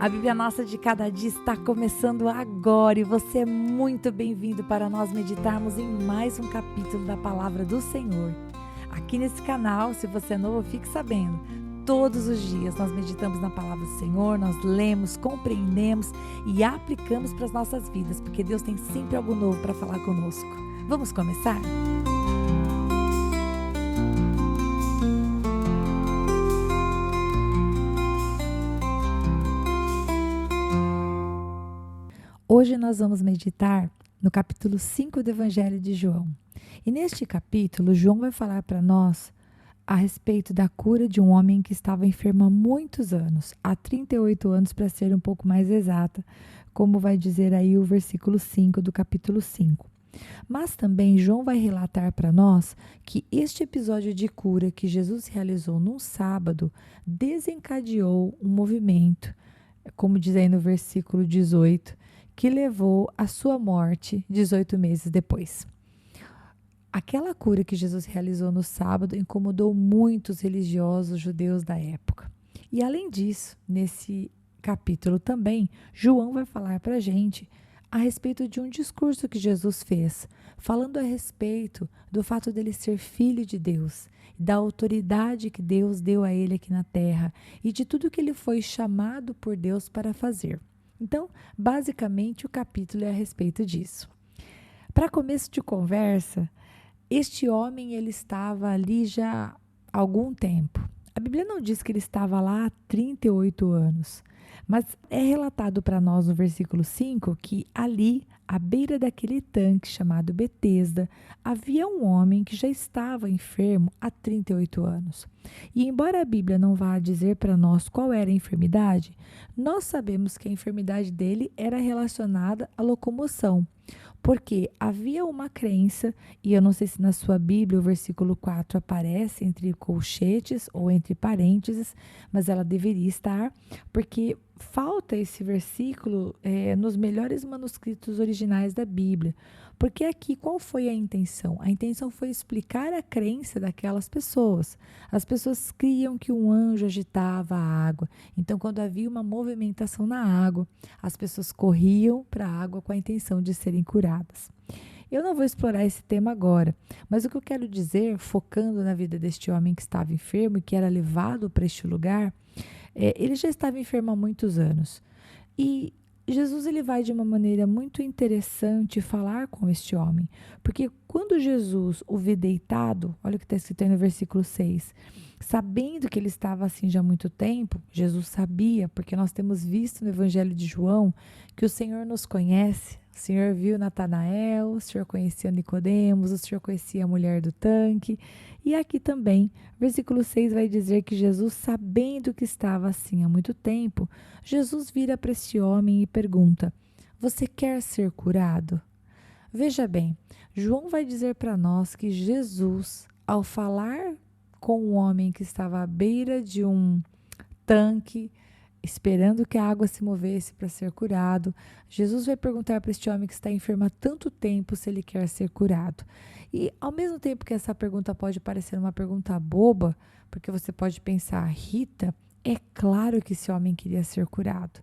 A Bíblia Nossa de Cada Dia está começando agora e você é muito bem-vindo para nós meditarmos em mais um capítulo da Palavra do Senhor. Aqui nesse canal, se você é novo, fique sabendo, todos os dias nós meditamos na Palavra do Senhor, nós lemos, compreendemos e aplicamos para as nossas vidas, porque Deus tem sempre algo novo para falar conosco. Vamos começar? Hoje nós vamos meditar no capítulo 5 do Evangelho de João. E neste capítulo, João vai falar para nós a respeito da cura de um homem que estava enfermo há muitos anos, há 38 anos para ser um pouco mais exata, como vai dizer aí o versículo 5 do capítulo 5. Mas também João vai relatar para nós que este episódio de cura que Jesus realizou num sábado desencadeou um movimento, como diz aí no versículo 18, que levou à sua morte 18 meses depois. Aquela cura que Jesus realizou no sábado incomodou muitos religiosos judeus da época. E além disso, nesse capítulo também, João vai falar para a gente a respeito de um discurso que Jesus fez, falando a respeito do fato dele ser filho de Deus, da autoridade que Deus deu a ele aqui na terra e de tudo que ele foi chamado por Deus para fazer. Então, basicamente, o capítulo é a respeito disso. Para começo de conversa, este homem ele estava ali já há algum tempo. A Bíblia não diz que ele estava lá há 38 anos, mas é relatado para nós no versículo 5 que ali, à beira daquele tanque chamado Betesda, havia um homem que já estava enfermo há 38 anos. E embora a Bíblia não vá dizer para nós qual era a enfermidade, nós sabemos que a enfermidade dele era relacionada à locomoção, porque havia uma crença, e eu não sei se na sua Bíblia o versículo 4 aparece entre colchetes ou entre parênteses, mas ela deveria estar, porque falta esse versículo nos melhores manuscritos originais da Bíblia. Porque aqui, qual foi a intenção? A intenção foi explicar a crença daquelas pessoas. As pessoas criam que um anjo agitava a água. Então, quando havia uma movimentação na água, as pessoas corriam para a água com a intenção de serem curadas. Eu não vou explorar esse tema agora, mas o que eu quero dizer, focando na vida deste homem que estava enfermo e que era levado para este lugar, ele já estava enfermo há muitos anos. E Jesus ele vai de uma maneira muito interessante falar com este homem, porque quando Jesus o vê deitado, olha o que está escrito aí no versículo 6, sabendo que ele estava assim já há muito tempo, Jesus sabia, porque nós temos visto no Evangelho de João que o Senhor nos conhece, o Senhor viu Natanael, o Senhor conhecia Nicodemos, o Senhor conhecia a mulher do tanque, e aqui também, versículo 6 vai dizer que Jesus, sabendo que estava assim há muito tempo, Jesus vira para este homem e pergunta: você quer ser curado? Veja bem, João vai dizer para nós que Jesus, ao falar com o homem que estava à beira de um tanque, esperando que a água se movesse para ser curado, Jesus vai perguntar para este homem que está enfermo há tanto tempo se ele quer ser curado. E ao mesmo tempo que essa pergunta pode parecer uma pergunta boba, porque você pode pensar, Rita, é claro que esse homem queria ser curado.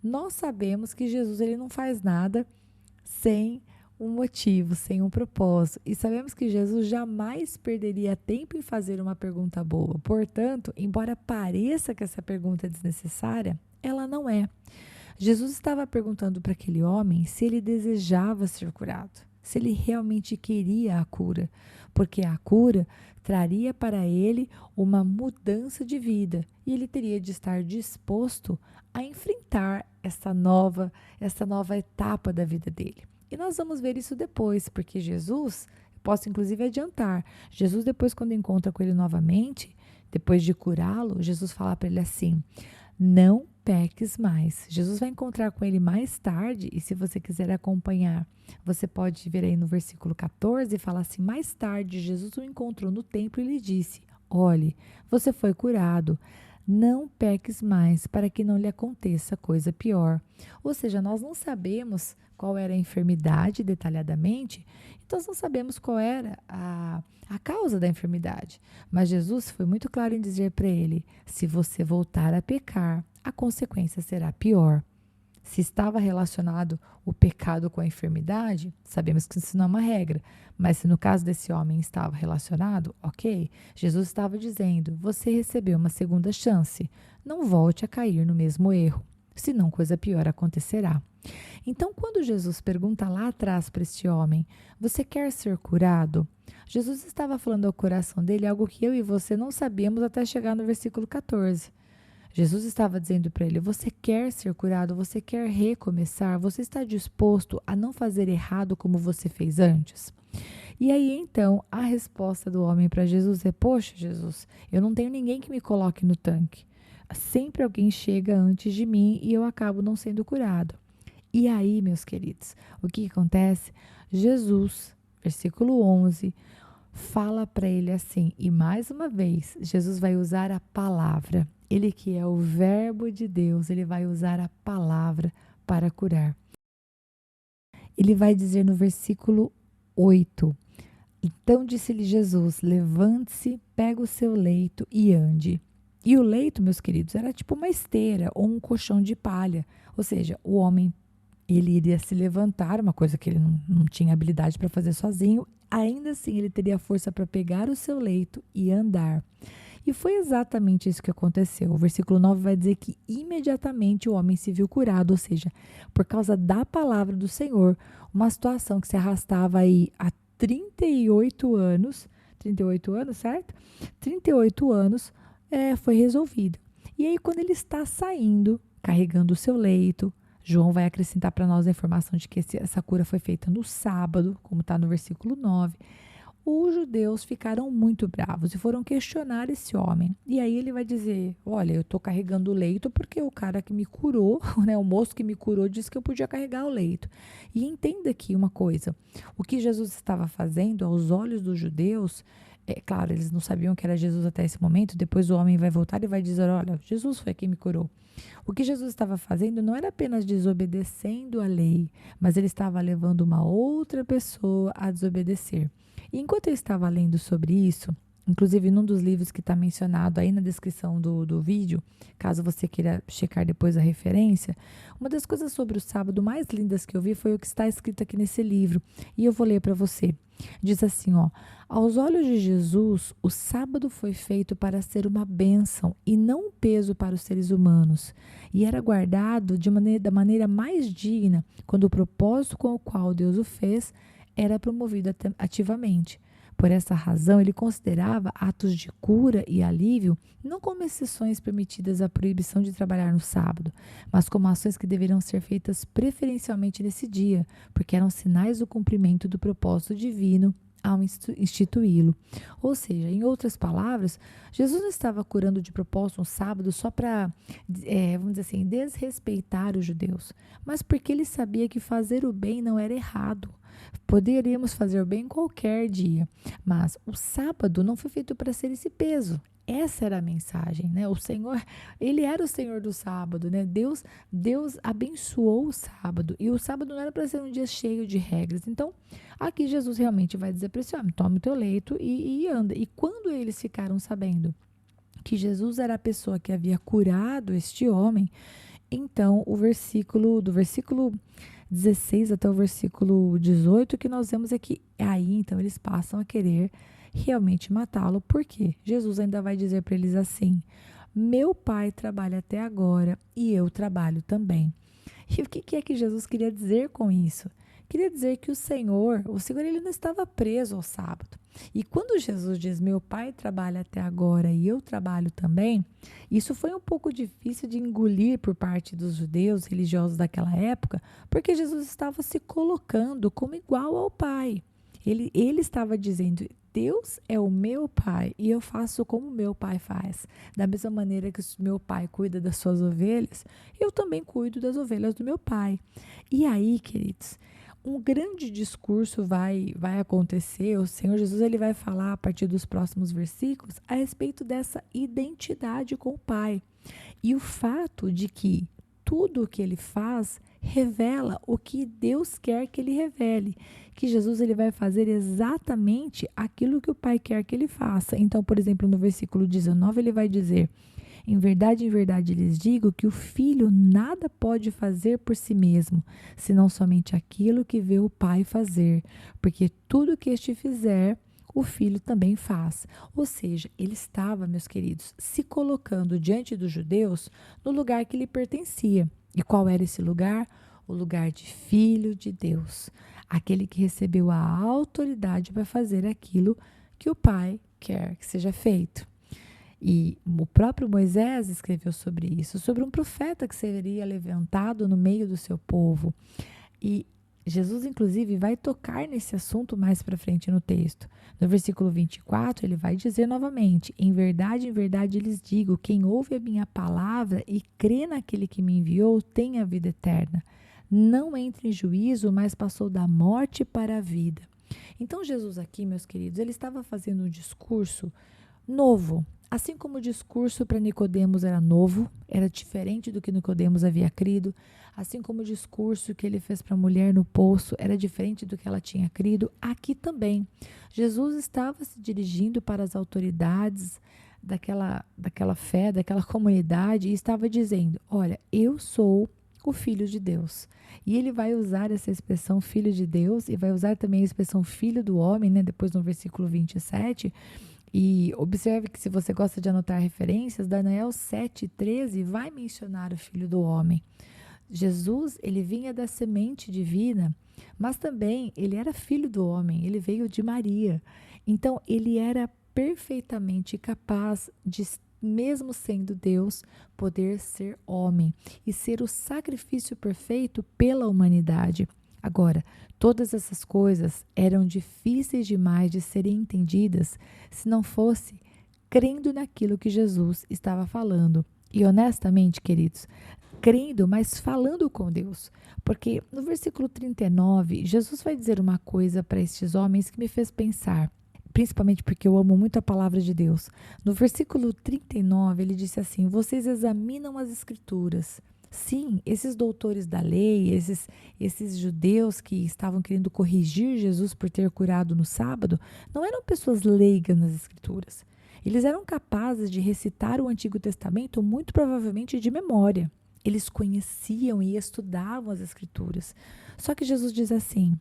Nós sabemos que Jesus ele não faz nada sem um motivo, sem um propósito. E sabemos que Jesus jamais perderia tempo em fazer uma pergunta boa. Portanto, embora pareça que essa pergunta é desnecessária, ela não é. Jesus estava perguntando para aquele homem se ele desejava ser curado, se ele realmente queria a cura, porque a cura traria para ele uma mudança de vida e ele teria de estar disposto a enfrentar essa nova etapa da vida dele. E nós vamos ver isso depois, porque Jesus, posso inclusive adiantar, Jesus depois quando encontra com ele novamente, depois de curá-lo, Jesus fala para ele assim, não peques mais. Jesus vai encontrar com ele mais tarde, e se você quiser acompanhar, você pode ver aí no versículo 14, e fala assim, mais tarde Jesus o encontrou no templo e lhe disse, olhe, você foi curado, não peques mais para que não lhe aconteça coisa pior. Ou seja, nós não sabemos qual era a enfermidade detalhadamente, então nós não sabemos qual era a causa da enfermidade. Mas Jesus foi muito claro em dizer para ele, se você voltar a pecar, a consequência será pior. Se estava relacionado o pecado com a enfermidade, sabemos que isso não é uma regra, mas se no caso desse homem estava relacionado, ok, Jesus estava dizendo: você recebeu uma segunda chance, não volte a cair no mesmo erro, senão coisa pior acontecerá. Então, quando Jesus pergunta lá atrás para este homem: você quer ser curado? Jesus estava falando ao coração dele algo que eu e você não sabíamos até chegar no versículo 14. Jesus estava dizendo para ele: você quer ser curado? Você quer recomeçar? Você está disposto a não fazer errado como você fez antes? E aí então a resposta do homem para Jesus é: poxa, Jesus, eu não tenho ninguém que me coloque no tanque. Sempre alguém chega antes de mim e eu acabo não sendo curado. E aí, meus queridos, o que acontece? Jesus, versículo 11, fala para ele assim, e mais uma vez, Jesus vai usar a palavra. Ele que é o verbo de Deus, ele vai usar a palavra para curar. Ele vai dizer no versículo 8: então disse-lhe Jesus: levante-se, pega o seu leito e ande. E o leito, meus queridos, era tipo uma esteira ou um colchão de palha. Ou seja, o homem, ele iria se levantar, uma coisa que ele não tinha habilidade para fazer sozinho. Ainda assim, ele teria força para pegar o seu leito e andar. E foi exatamente isso que aconteceu. O versículo 9 vai dizer que imediatamente o homem se viu curado, ou seja, por causa da palavra do Senhor, uma situação que se arrastava aí há 38 anos, certo? 38 anos foi resolvida. E aí, quando ele está saindo, carregando o seu leito, João vai acrescentar para nós a informação de que essa cura foi feita no sábado, como está no versículo 9. Os judeus ficaram muito bravos e foram questionar esse homem. E aí ele vai dizer: olha, eu estou carregando o leito porque o cara que me curou, né, o moço que me curou, disse que eu podia carregar o leito. E entenda aqui uma coisa: o que Jesus estava fazendo aos olhos dos judeus, é claro, eles não sabiam que era Jesus até esse momento. Depois o homem vai voltar e vai dizer: olha, Jesus foi quem me curou. O que Jesus estava fazendo não era apenas desobedecendo a lei, mas ele estava levando uma outra pessoa a desobedecer. E enquanto eu estava lendo sobre isso, inclusive num dos livros que está mencionado aí na descrição do vídeo, caso você queira checar depois a referência, uma das coisas sobre o sábado mais lindas que eu vi foi o que está escrito aqui nesse livro. E eu vou ler para você. Diz assim, ó: aos olhos de Jesus, o sábado foi feito para ser uma bênção e não um peso para os seres humanos. E era guardado da maneira mais digna, quando o propósito com o qual Deus o fez era promovido ativamente. Por essa razão, ele considerava atos de cura e alívio não como exceções permitidas à proibição de trabalhar no sábado, mas como ações que deveriam ser feitas preferencialmente nesse dia, porque eram sinais do cumprimento do propósito divino ao instituí-lo. Ou seja, em outras palavras, Jesus não estava curando de propósito um sábado só para, vamos dizer assim, desrespeitar os judeus, mas porque ele sabia que fazer o bem não era errado. Poderíamos fazer o bem qualquer dia, mas o sábado não foi feito para ser esse peso. Essa era a mensagem, né? O Senhor, ele era o Senhor do sábado, né? Deus abençoou o sábado e o sábado não era para ser um dia cheio de regras. Então, aqui Jesus realmente vai dizer para esse homem: toma o teu leito e anda. E quando eles ficaram sabendo que Jesus era a pessoa que havia curado este homem, então do versículo 16 até o versículo 18, que nós vemos é que aí então eles passam a querer realmente matá-lo. Por quê? Jesus ainda vai dizer para eles assim: meu pai trabalha até agora e eu trabalho também. E o que é que Jesus queria dizer com isso? Queria dizer que o Senhor ele não estava preso ao sábado. E quando Jesus diz: meu pai trabalha até agora e eu trabalho também, isso foi um pouco difícil de engolir por parte dos judeus religiosos daquela época, porque Jesus estava se colocando como igual ao pai. Ele estava dizendo: Deus é o meu pai e eu faço como meu pai faz. Da mesma maneira que o meu pai cuida das suas ovelhas, eu também cuido das ovelhas do meu pai. E aí, queridos, um grande discurso vai acontecer. O Senhor Jesus ele vai falar a partir dos próximos versículos a respeito dessa identidade com o Pai. E o fato de que tudo o que ele faz revela o que Deus quer que ele revele, que Jesus ele vai fazer exatamente aquilo que o Pai quer que ele faça. Então, por exemplo, no versículo 19 ele vai dizer: em verdade lhes digo que o filho nada pode fazer por si mesmo, senão somente aquilo que vê o pai fazer, porque tudo que este fizer, o filho também faz. Ou seja, ele estava, meus queridos, se colocando diante dos judeus no lugar que lhe pertencia. E qual era esse lugar? O lugar de filho de Deus, aquele que recebeu a autoridade para fazer aquilo que o pai quer que seja feito. E o próprio Moisés escreveu sobre isso, sobre um profeta que seria levantado no meio do seu povo. E Jesus, inclusive, vai tocar nesse assunto mais para frente no texto. No versículo 24, ele vai dizer novamente: em verdade lhes digo, quem ouve a minha palavra e crê naquele que me enviou, tem a vida eterna. Não entra em juízo, mas passou da morte para a vida. Então, Jesus aqui, meus queridos, ele estava fazendo um discurso novo. Assim como o discurso para Nicodemos era novo, era diferente do que Nicodemos havia crido, assim como o discurso que ele fez para a mulher no poço era diferente do que ela tinha crido, aqui também. Jesus estava se dirigindo para as autoridades daquela fé, daquela comunidade e estava dizendo: olha, eu sou o Filho de Deus. E ele vai usar essa expressão Filho de Deus e vai usar também a expressão Filho do Homem, né? Depois no versículo 27. E observe que, se você gosta de anotar referências, Daniel 7:13 vai mencionar o Filho do Homem. Jesus, ele vinha da semente divina, mas também ele era filho do homem, ele veio de Maria. Então, ele era perfeitamente capaz de, mesmo sendo Deus, poder ser homem e ser o sacrifício perfeito pela humanidade. Agora, todas essas coisas eram difíceis demais de serem entendidas se não fosse crendo naquilo que Jesus estava falando. E honestamente, queridos, crendo, mas falando com Deus. Porque no versículo 39, Jesus vai dizer uma coisa para estes homens que me fez pensar, principalmente porque eu amo muito a palavra de Deus. No versículo 39, ele disse assim: vocês examinam as escrituras. Sim, esses doutores da lei, esses judeus que estavam querendo corrigir Jesus por ter curado no sábado, não eram pessoas leigas nas escrituras. Eles eram capazes de recitar o Antigo Testamento muito provavelmente de memória. Eles conheciam e estudavam as escrituras. Só que Jesus diz assim: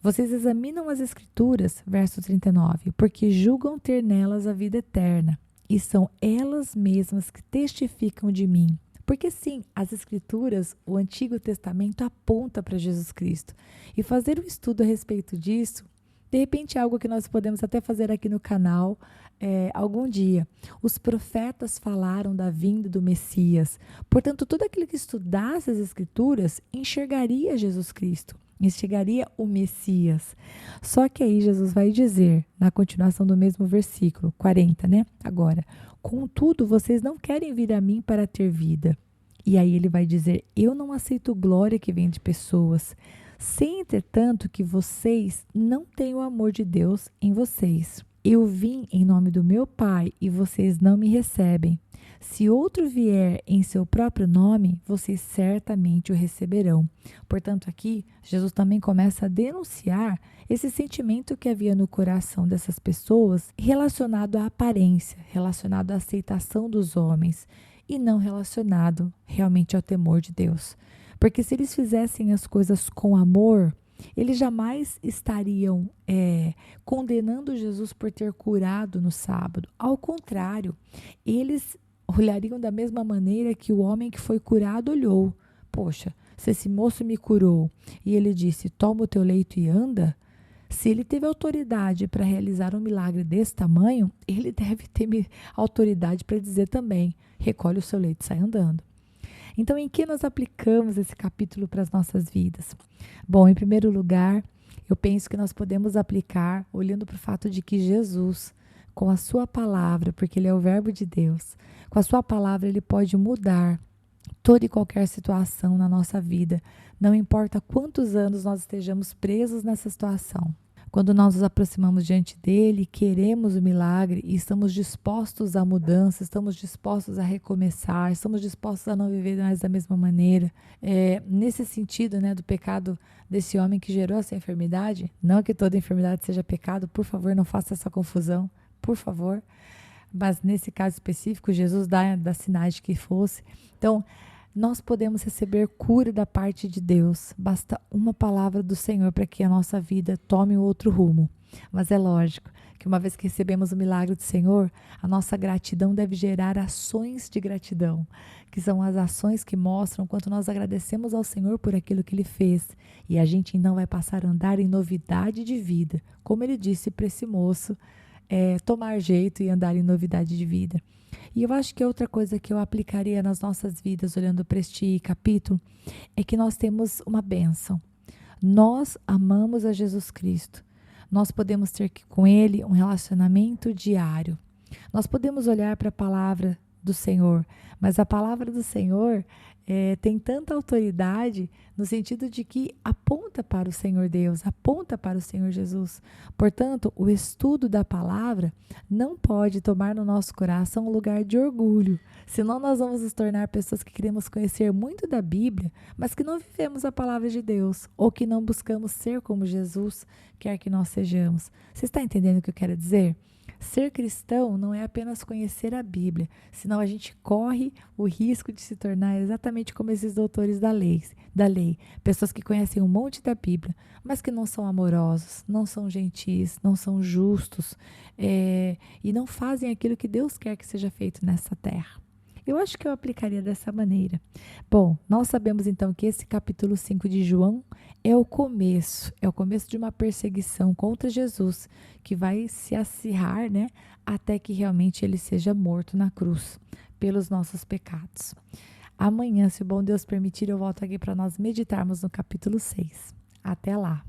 vocês examinam as escrituras, verso 39, porque julgam ter nelas a vida eterna, e são elas mesmas que testificam de mim. Porque sim, as escrituras, o Antigo Testamento aponta para Jesus Cristo. E fazer um estudo a respeito disso, de repente é algo que nós podemos até fazer aqui no canal algum dia. Os profetas falaram da vinda do Messias. Portanto, todo aquele que estudasse as escrituras enxergaria Jesus Cristo, enxergaria o Messias. Só que aí Jesus vai dizer, na continuação do mesmo versículo, 40, né? Agora, contudo, vocês não querem vir a mim para ter vida. E aí ele vai dizer: eu não aceito glória que vem de pessoas. Sei, entretanto, que vocês não têm o amor de Deus em vocês. Eu vim em nome do meu Pai e vocês não me recebem. Se outro vier em seu próprio nome, vocês certamente o receberão. Portanto, aqui, Jesus também começa a denunciar esse sentimento que havia no coração dessas pessoas relacionado à aparência, relacionado à aceitação dos homens e não relacionado realmente ao temor de Deus. Porque se eles fizessem as coisas com amor, eles jamais estariam condenando Jesus por ter curado no sábado. Ao contrário, eles olhariam da mesma maneira que o homem que foi curado olhou. Poxa, se esse moço me curou e ele disse: toma o teu leito e anda, se ele teve autoridade para realizar um milagre desse tamanho, ele deve ter autoridade para dizer também: recolhe o seu leito e sai andando. Então, em que nós aplicamos esse capítulo para as nossas vidas? Bom, em primeiro lugar, eu penso que nós podemos aplicar olhando para o fato de que Jesus, com a sua palavra, porque ele é o verbo de Deus, com a sua palavra ele pode mudar toda e qualquer situação na nossa vida, não importa quantos anos nós estejamos presos nessa situação. Quando nós nos aproximamos diante dele, queremos o milagre e estamos dispostos à mudança, estamos dispostos a recomeçar, estamos dispostos a não viver mais da mesma maneira. Nesse sentido, né, do pecado desse homem que gerou essa enfermidade, não que toda enfermidade seja pecado, por favor, não faça essa confusão, por favor. mas nesse caso específico, Jesus dá sinais de que fosse. Então, nós podemos receber cura da parte de Deus. Basta uma palavra do Senhor para que a nossa vida tome um outro rumo. Mas é lógico que uma vez que recebemos o milagre do Senhor, a nossa gratidão deve gerar ações de gratidão, que são as ações que mostram quanto nós agradecemos ao Senhor por aquilo que Ele fez. E a gente então vai passar a andar em novidade de vida, como Ele disse para esse moço, tomar jeito e andar em novidade de vida. E eu acho que outra coisa que eu aplicaria nas nossas vidas, olhando para este capítulo, é que nós temos uma bênção. Nós amamos a Jesus Cristo. Nós podemos ter com Ele um relacionamento diário. Nós podemos olhar para a palavra do Senhor, mas a palavra do Senhor tem tanta autoridade no sentido de que aponta para o Senhor Deus, aponta para o Senhor Jesus. Portanto, o estudo da palavra não pode tomar no nosso coração um lugar de orgulho, senão nós vamos nos tornar pessoas que queremos conhecer muito da Bíblia, mas que não vivemos a palavra de Deus, ou que não buscamos ser como Jesus quer que nós sejamos. Você está entendendo o que eu quero dizer? Ser cristão não é apenas conhecer a Bíblia, senão a gente corre o risco de se tornar exatamente como esses doutores da lei, pessoas que conhecem um monte da Bíblia, mas que não são amorosos, não são gentis, não são justos, e não fazem aquilo que Deus quer que seja feito nessa terra. Eu acho que eu aplicaria dessa maneira. Bom, nós sabemos então que esse capítulo 5 de João é o começo de uma perseguição contra Jesus, que vai se acirrar, até que realmente ele seja morto na cruz pelos nossos pecados. Amanhã, se o bom Deus permitir, eu volto aqui para nós meditarmos no capítulo 6. Até lá!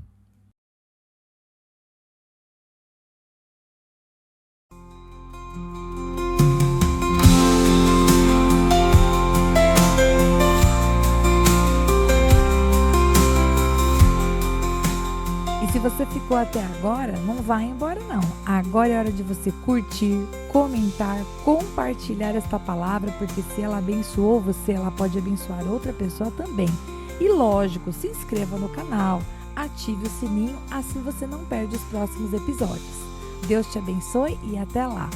Se você ficou até agora, não vai embora não. Agora é hora de você curtir, comentar, compartilhar esta palavra, porque se ela abençoou você, ela pode abençoar outra pessoa também. E lógico, se inscreva no canal, ative o sininho, assim você não perde os próximos episódios. Deus te abençoe e até lá!